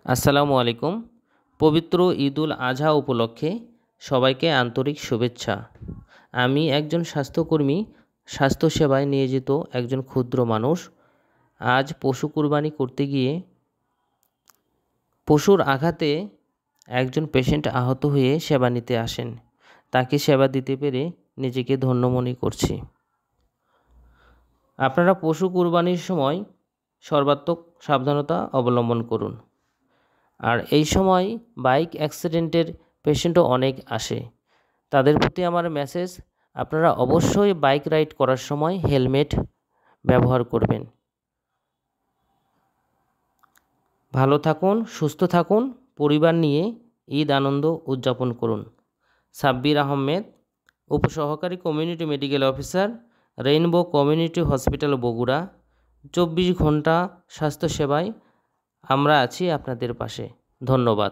আসসালামু আলাইকুম। পবিত্র ঈদুল আজহা উপলক্ষে সবাইকে আন্তরিক শুভেচ্ছা। আমি একজন স্বাস্থ্যকর্মী, স্বাস্থ্যসেবায় নিয়োজিত একজন ক্ষুদ্র মানুষ। আজ পশু কুরবানি করতে গিয়ে পশুর আঘাতে একজন পেশেন্ট আহত হয়ে সেবা নিতে আসেন। তাকে সেবা দিতে পেরে নিজেকে ধন্য মনে করছি। আপনারা পশু কুরবানির সময় সর্বাত্মক সাবধানতা অবলম্বন করুন। আর এই সময় বাইক অ্যাক্সিডেন্টের পেশেন্টও অনেক আসে। তাদের প্রতি আমার মেসেজ, আপনারা অবশ্যই বাইক রাইড করার সময় হেলমেট ব্যবহার করবেন। ভালো থাকুন, সুস্থ থাকুন, পরিবার নিয়ে ঈদ আনন্দ উদযাপন করুন। সাব্বির আহমেদ, উপসহকারী community medical officer, rainbow community hospital Bogura. 24 ঘন্টা স্বাস্থ্যসেবায় আমরা আছি আপনাদের পাশে। ধন্যবাদ।